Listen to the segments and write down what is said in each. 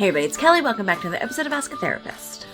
Hey everybody, it's Kelly. Welcome back to another episode of Ask a Therapist.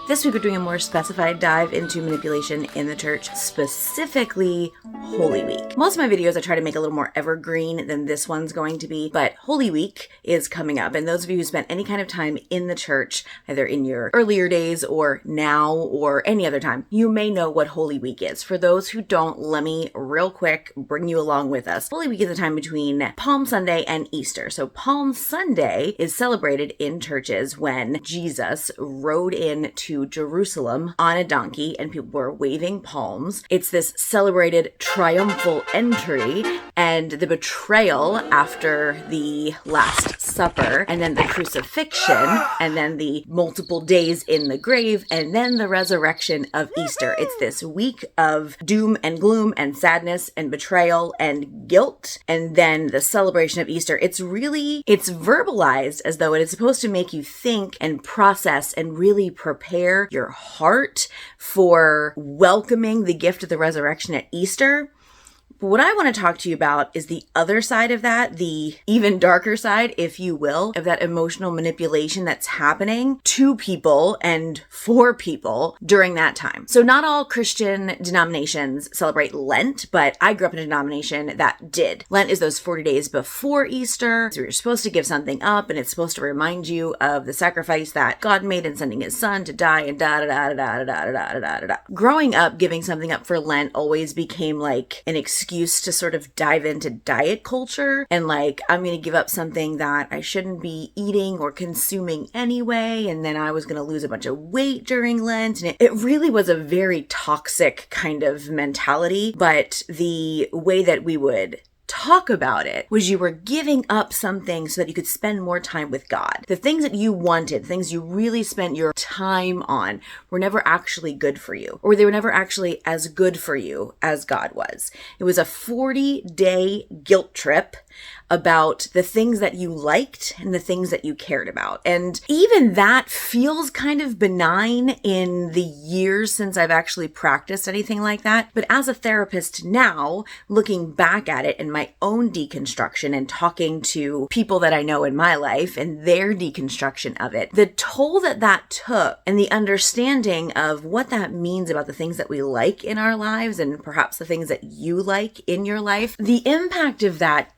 This week we're doing a more specified dive into manipulation in the church, specifically Holy Week. Most of my videos I try to make a little more evergreen than this one's going to be, but Holy Week is coming up. And those of you who spent any kind of time in the church, either in your earlier days or now or any other time, you may know what Holy Week is. For those who don't, let me real quick bring you along with us. Holy Week is the time between Palm Sunday and Easter. So Palm Sunday is celebrated in churches when Jesus rode in to Jerusalem on a donkey and people were waving palms. It's this celebrated triumphal entry and the betrayal after the Last Supper, and then the crucifixion, and then the multiple days in the grave, and then the resurrection of Easter. It's this week of doom and gloom and sadness and betrayal and guilt, and then the celebration of Easter. It's verbalized as though it is supposed to make you think and process and really prepare your heart for welcoming the gift of the resurrection at Easter. But what I want to talk to you about is the other side of that, the even darker side, if you will, of that emotional manipulation that's happening to people and for people during that time. So not all Christian denominations celebrate Lent, but I grew up in a denomination that did. Lent is those 40 days before Easter. So you're supposed to give something up, and it's supposed to remind you of the sacrifice that God made in sending his son to die and da-da-da-da-da-da-da-da-da-da-da. Growing up, giving something up for Lent always became like an excuse to sort of dive into diet culture and like, I'm going to give up something that I shouldn't be eating or consuming anyway, and then I was going to lose a bunch of weight during Lent. And it really was a very toxic kind of mentality, but the way that we would talk about it was you were giving up something so that you could spend more time with God. The things that you wanted, things you really spent your time on, were never actually good for you, or they were never actually as good for you as God was. It was a 40-day guilt trip about the things that you liked and the things that you cared about. And even that feels kind of benign in the years since I've actually practiced anything like that. But as a therapist now, looking back at it in my own deconstruction and talking to people that I know in my life and their deconstruction of it, the toll that that took and the understanding of what that means about the things that we like in our lives and perhaps the things that you like in your life, the impact of that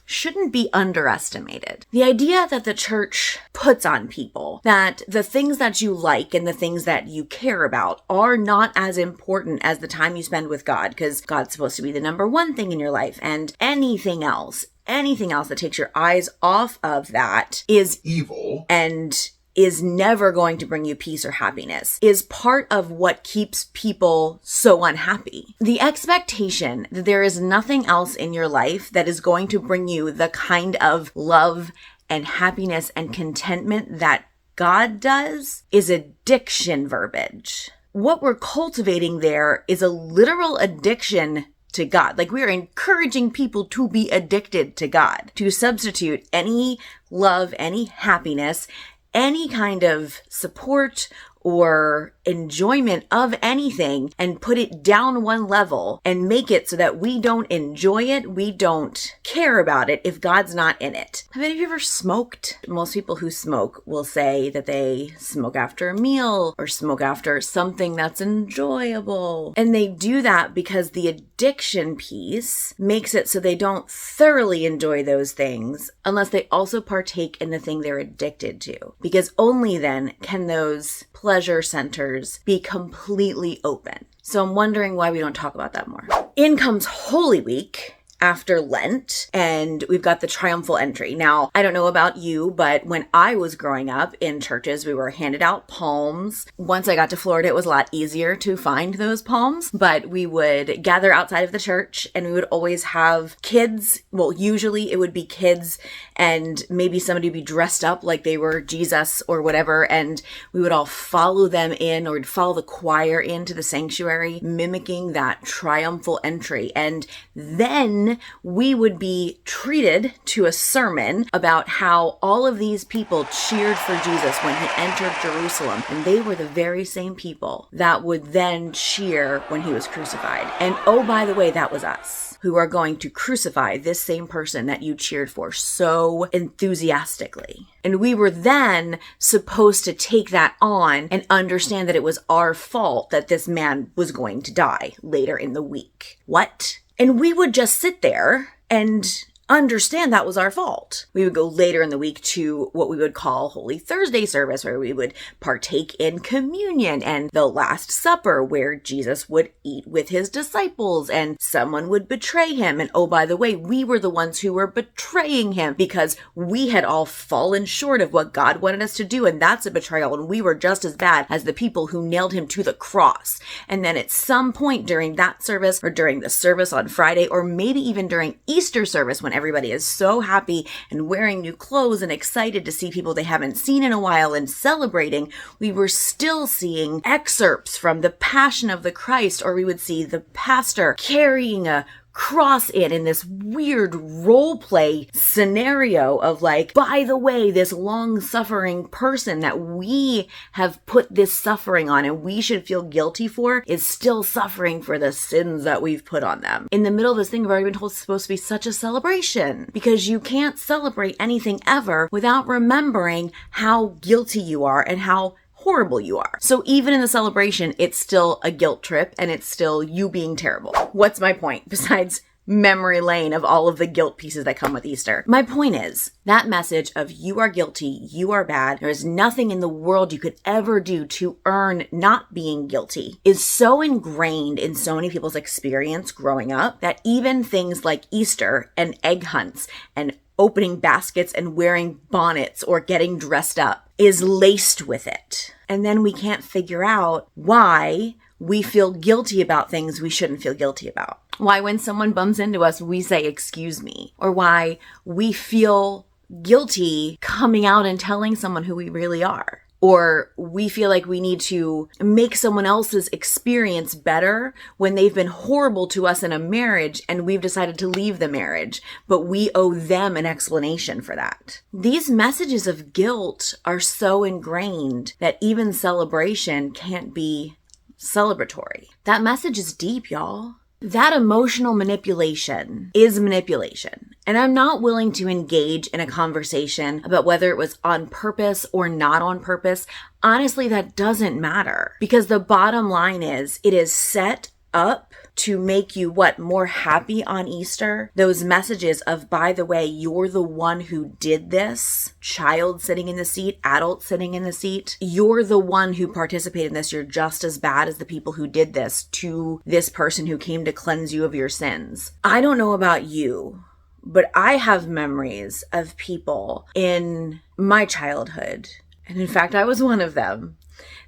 shouldn't be underestimated. The idea that the church puts on people, that the things that you like and the things that you care about are not as important as the time you spend with God, because God's supposed to be the number one thing in your life, and anything else that takes your eyes off of that is evil and is never going to bring you peace or happiness, is part of what keeps people so unhappy. The expectation that there is nothing else in your life that is going to bring you the kind of love and happiness and contentment that God does is addiction verbiage. What we're cultivating there is a literal addiction to God. Like, we are encouraging people to be addicted to God, to substitute any love, any happiness, any kind of support or enjoyment of anything and put it down one level and make it so that we don't enjoy it, we don't care about it if God's not in it. Have any of you ever smoked? Most people who smoke will say that they smoke after a meal or smoke after something that's enjoyable. And they do that because the addiction piece makes it so they don't thoroughly enjoy those things unless they also partake in the thing they're addicted to. Because only then can those pleasure centers be completely open. So I'm wondering why we don't talk about that more. In comes Holy Week after Lent, and we've got the triumphal entry. Now, I don't know about you, but when I was growing up in churches, we were handed out palms. Once I got to Florida, it was a lot easier to find those palms, but we would gather outside of the church and we would always have kids. Well, usually it would be kids and maybe somebody would be dressed up like they were Jesus or whatever, and we would all follow them in, or we'd follow the choir into the sanctuary, mimicking that triumphal entry. And then we would be treated to a sermon about how all of these people cheered for Jesus when he entered Jerusalem, and they were the very same people that would then cheer when he was crucified. And oh, by the way, that was us. who are going to crucify this same person that you cheered for so enthusiastically. And we were then supposed to take that on and understand that it was our fault that this man was going to die later in the week. What? And we would just sit there and understand that was our fault. We would go later in the week to what we would call Holy Thursday service, where we would partake in communion, and the Last Supper, where Jesus would eat with his disciples and someone would betray him. And oh, by the way, we were the ones who were betraying him because we had all fallen short of what God wanted us to do. And that's a betrayal. And we were just as bad as the people who nailed him to the cross. And then at some point during that service, or during the service on Friday, or maybe even during Easter service, when everybody is so happy and wearing new clothes and excited to see people they haven't seen in a while and celebrating, we were still seeing excerpts from the Passion of the Christ, or we would see the pastor carrying a cross in this weird role play scenario of like, by the way, this long-suffering person that we have put this suffering on and we should feel guilty for is still suffering for the sins that we've put on them. In the middle of this thing, we've already been told it's supposed to be such a celebration, because you can't celebrate anything ever without remembering how guilty you are and how horrible you are. So even in the celebration, it's still a guilt trip and it's still you being terrible. What's my point besides memory lane of all of the guilt pieces that come with Easter? My point is that message of you are guilty, you are bad, there is nothing in the world you could ever do to earn not being guilty is so ingrained in so many people's experience growing up that even things like Easter and egg hunts and opening baskets and wearing bonnets or getting dressed up is laced with it. And then we can't figure out why we feel guilty about things we shouldn't feel guilty about. Why when someone bumps into us, we say, "Excuse me," or why we feel guilty coming out and telling someone who we really are. Or we feel like we need to make someone else's experience better when they've been horrible to us in a marriage and we've decided to leave the marriage, but we owe them an explanation for that. These messages of guilt are so ingrained that even celebration can't be celebratory. That message is deep, y'all. That emotional manipulation is manipulation. And I'm not willing to engage in a conversation about whether it was on purpose or not on purpose. Honestly, that doesn't matter, because the bottom line is it is set up to make you more happy on Easter? Those messages of, by the way, you're the one who did this, child sitting in the seat, adult sitting in the seat, you're the one who participated in this, you're just as bad as the people who did this to this person who came to cleanse you of your sins. I don't know about you, but I have memories of people in my childhood, and in fact, I was one of them,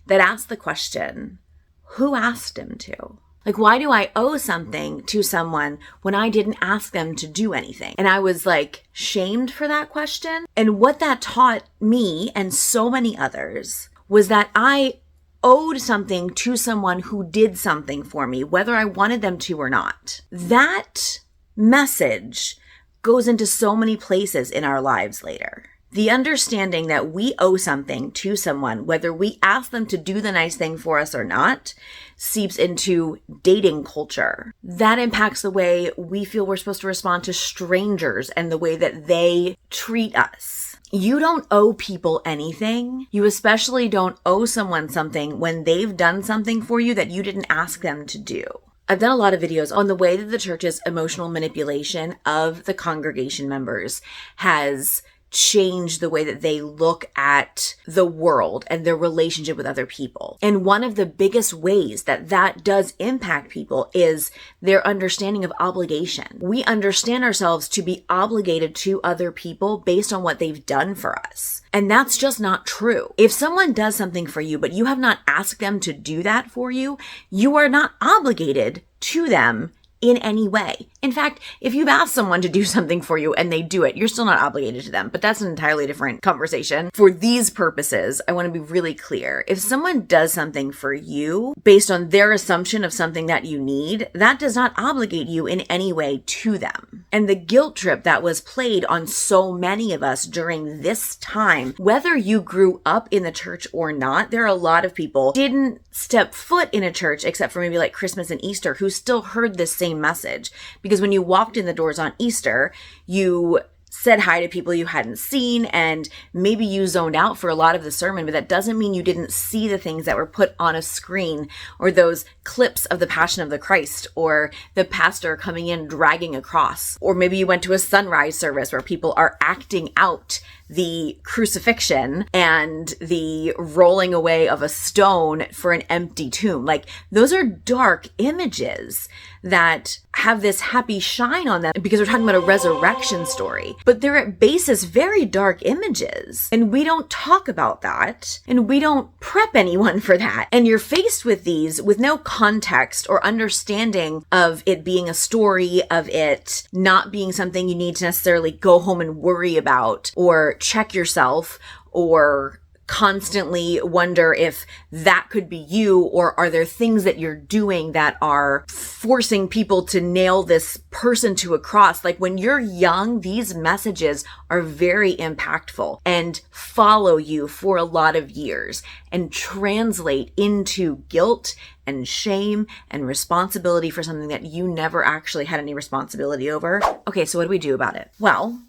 that asked the question, who asked him to? Like, why do I owe something to someone when I didn't ask them to do anything? And I was shamed for that question. And what that taught me and so many others was that I owed something to someone who did something for me, whether I wanted them to or not. That message goes into so many places in our lives later. The understanding that we owe something to someone, whether we ask them to do the nice thing for us or not, seeps into dating culture. That impacts the way we feel we're supposed to respond to strangers and the way that they treat us. You don't owe people anything. You especially don't owe someone something when they've done something for you that you didn't ask them to do. I've done a lot of videos on the way that the church's emotional manipulation of the congregation members has change the way that they look at the world and their relationship with other people. And one of the biggest ways that that does impact people is their understanding of obligation. We understand ourselves to be obligated to other people based on what they've done for us. And that's just not true. If someone does something for you, but you have not asked them to do that for you, you are not obligated to them in any way. In fact, if you've asked someone to do something for you and they do it, you're still not obligated to them, but that's an entirely different conversation. For these purposes, I want to be really clear. If someone does something for you based on their assumption of something that you need, that does not obligate you in any way to them. And the guilt trip that was played on so many of us during this time, whether you grew up in the church or not, there are a lot of people who didn't step foot in a church except for maybe Christmas and Easter who still heard this same same message. Because when you walked in the doors on Easter, you said hi to people you hadn't seen, and maybe you zoned out for a lot of the sermon, but that doesn't mean you didn't see the things that were put on a screen, or those clips of the Passion of the Christ, or the pastor coming in dragging a cross. Or maybe you went to a sunrise service where people are acting out the crucifixion and the rolling away of a stone for an empty tomb. Like, those are dark images that have this happy shine on them because we're talking about a resurrection story. But they're at basis very dark images. And we don't talk about that. And we don't prep anyone for that. And you're faced with these with no context or understanding of it being a story, of it not being something you need to necessarily go home and worry about or check yourself or constantly wonder if that could be you, or are there things that you're doing that are forcing people to nail this person to a cross? Like, when you're young, these messages are very impactful and follow you for a lot of years and translate into guilt and shame and responsibility for something that you never actually had any responsibility over. Okay, so what do we do about it? Well,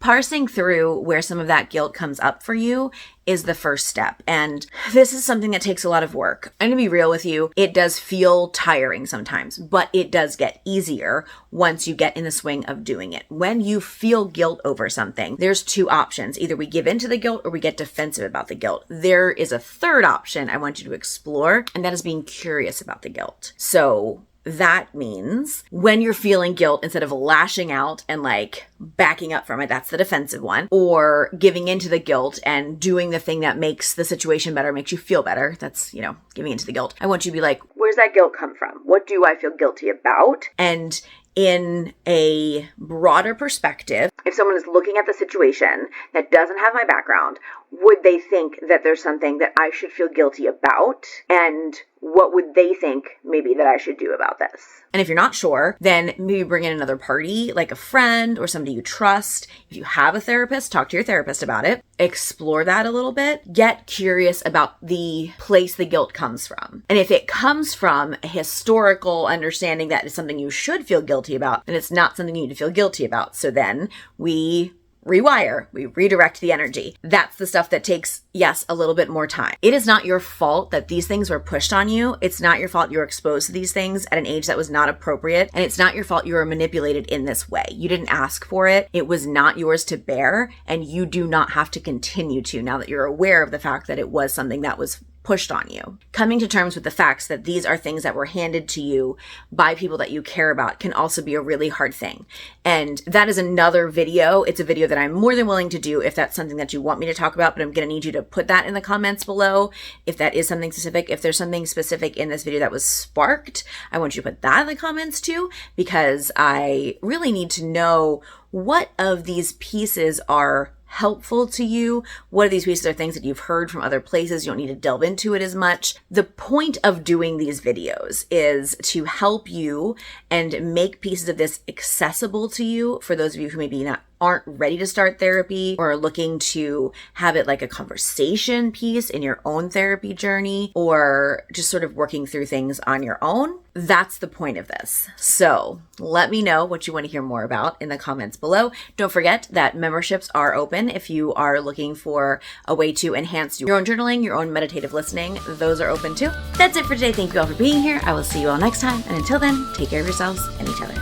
parsing through where some of that guilt comes up for you is the first step. And this is something that takes a lot of work. I'm gonna be real with you. It does feel tiring sometimes, but it does get easier once you get in the swing of doing it. When you feel guilt over something, there's two options. Either we give in to the guilt or we get defensive about the guilt. There is a third option I want you to explore, and that is being curious about the guilt. So that means when you're feeling guilt, instead of lashing out and like backing up from it, that's the defensive one, or giving into the guilt and doing the thing that makes the situation better, makes you feel better. That's, giving into the guilt. I want you to be like, where's that guilt come from? What do I feel guilty about? And in a broader perspective, if someone is looking at the situation that doesn't have my background, would they think that there's something that I should feel guilty about? And what would they think maybe that I should do about this? And if you're not sure, then maybe bring in another party, like a friend or somebody you trust. If you have a therapist, talk to your therapist about it. Explore that a little bit. Get curious about the place the guilt comes from. And if it comes from a historical understanding that it's something you should feel guilty about, then it's not something you need to feel guilty about. So then we rewire, we redirect the energy. That's the stuff that takes, yes, a little bit more time. It is not your fault that these things were pushed on you. It's not your fault you were exposed to these things at an age that was not appropriate. And it's not your fault you were manipulated in this way. You didn't ask for it. It was not yours to bear. And you do not have to continue to, now that you're aware of the fact that it was something that was pushed on you. Coming to terms with the facts that these are things that were handed to you by people that you care about can also be a really hard thing. And that is another video. It's a video that I'm more than willing to do if that's something that you want me to talk about, but I'm going to need you to put that in the comments below if that is something specific. If there's something specific in this video that was sparked, I want you to put that in the comments too, because I really need to know what of these pieces are helpful to you. What of these pieces are things that you've heard from other places? You don't need to delve into it as much. The point of doing these videos is to help you and make pieces of this accessible to you for those of you who maybe aren't ready to start therapy or are looking to have it like a conversation piece in your own therapy journey, or just sort of working through things on your own. That's the point of this. So let me know what you want to hear more about in the comments below. Don't forget that memberships are open if you are looking for a way to enhance your own journaling, your own meditative listening. Those are open too. That's it for today. Thank you all for being here. I will see you all next time. And until then, take care of yourselves and each other.